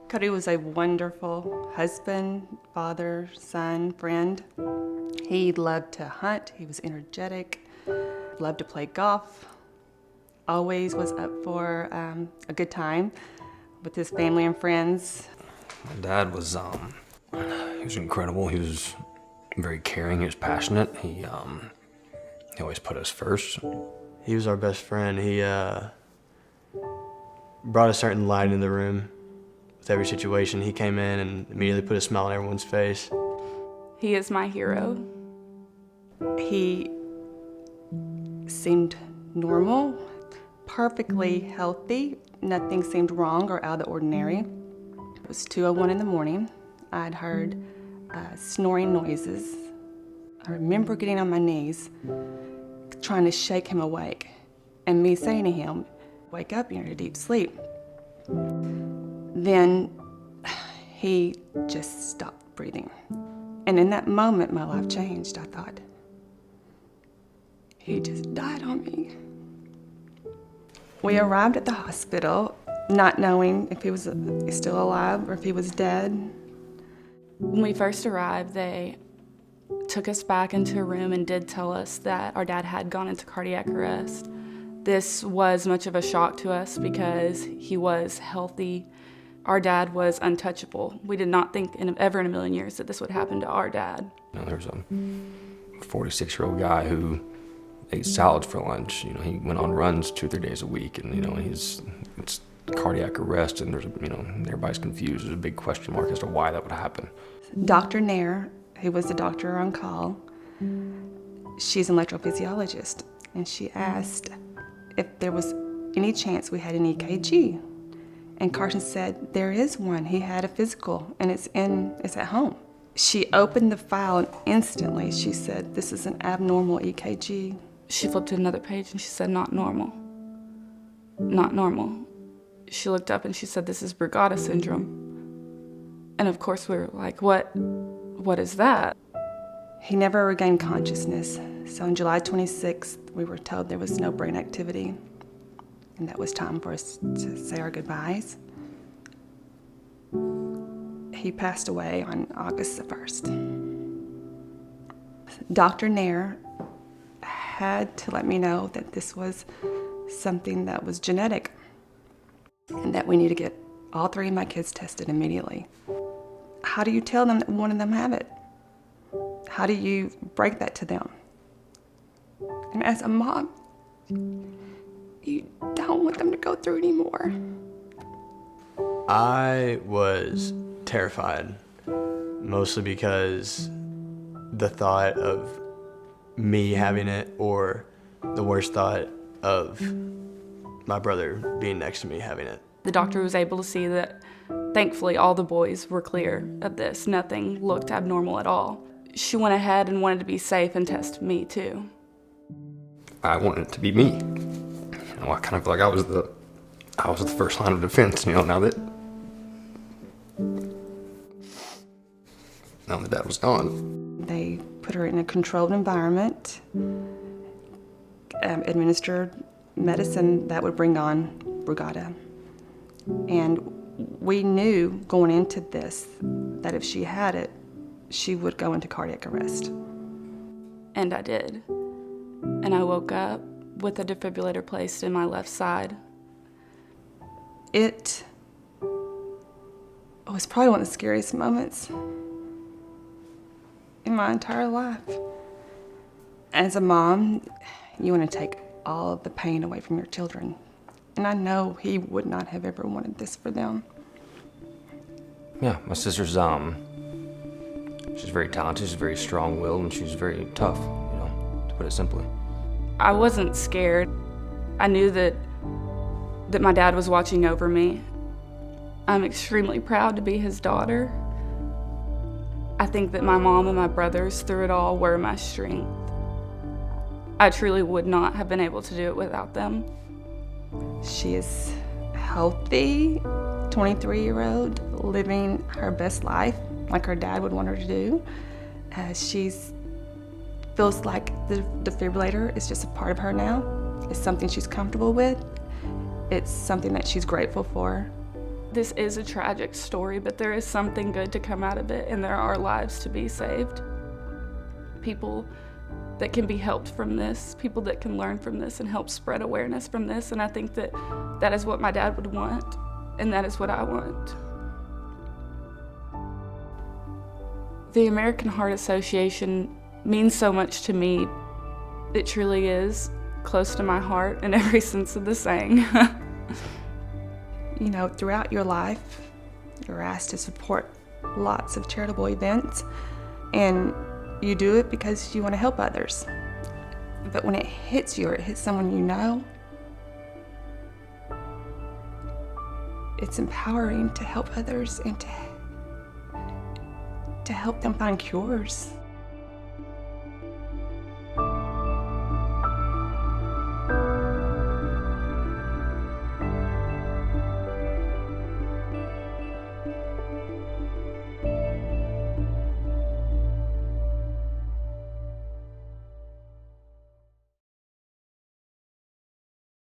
Cody was a wonderful husband, father, son, friend. He loved to hunt, he was energetic, loved to play golf, always was up for a good time with his family and friends. My dad was, he was incredible. He was very caring, he was passionate. He always put us first. He was our best friend. He brought a certain light in the room with every situation. He came in and immediately put a smile on everyone's face. He is my hero. He seemed normal, perfectly healthy. Nothing seemed wrong or out of the ordinary. It was 2:01 in the morning. I'd heard snoring noises. I remember getting on my knees, trying to shake him awake, and me saying to him, "Wake up, you're in a deep sleep." Then he just stopped breathing. And in that moment, my life changed. I thought, he just died on me. We arrived at the hospital, not knowing if he was still alive or if he was dead. When we first arrived, they took us back into a room and did tell us that our dad had gone into cardiac arrest. This was much of a shock to us because he was healthy. Our dad was untouchable. We did not think ever in a million years that this would happen to our dad. You know, there's a 46-year-old guy who ate salads for lunch. You know, he went on runs 2 or 3 days a week, and it's cardiac arrest, and everybody's confused. There's a big question mark as to why that would happen. Dr. Nair, who was the doctor on call, she's an electrophysiologist, and she asked if there was any chance we had an EKG. And Carson said, there is one. He had a physical, and it's at home. She opened the file, and instantly she said, this is an abnormal EKG. She flipped to another page and she said, not normal. Not normal. She looked up and she said, this is Brugada syndrome. And of course we were like, what is that? He never regained consciousness. So on July 26th, we were told there was no brain activity. And that was time for us to say our goodbyes. He passed away on August the 1st. Dr. Nair had to let me know that this was something that was genetic and that we need to get all 3 of my kids tested immediately. How do you tell them that one of them have it? How do you break that to them? And as a mom, you don't want them to go through anymore. I was terrified, mostly because the thought of me having it, or the worst thought of my brother being next to me having it. The doctor was able to see that, thankfully, all the boys were clear of this. Nothing looked abnormal at all. She went ahead and wanted to be safe and test me too. I wanted it to be me. I kind of feel like I was the first line of defense, now that dad was gone. They put her in a controlled environment, administered medicine that would bring on Brugada. And we knew going into this that if she had it, she would go into cardiac arrest. And I did. And I woke up with a defibrillator placed in my left side. It was probably one of the scariest moments in my entire life. As a mom, you want to take all of the pain away from your children. And I know he would not have ever wanted this for them. Yeah, my sister's, she's very talented, she's very strong-willed, and she's very tough, to put it simply. I wasn't scared. I knew that my dad was watching over me. I'm extremely proud to be his daughter. I think that my mom and my brothers through it all were my strength. I truly would not have been able to do it without them. She is healthy, 23-year-old, living her best life like her dad would want her to do. She feels like the defibrillator is just a part of her now. It's something she's comfortable with. It's something that she's grateful for. This is a tragic story, but there is something good to come out of it, and there are lives to be saved. People that can be helped from this, people that can learn from this and help spread awareness from this, and I think that that is what my dad would want, and that is what I want. The American Heart Association means so much to me. It truly is close to my heart in every sense of the saying. You know, throughout your life, you're asked to support lots of charitable events, and you do it because you want to help others. But when it hits you or it hits someone you know, it's empowering to help others and to help them find cures.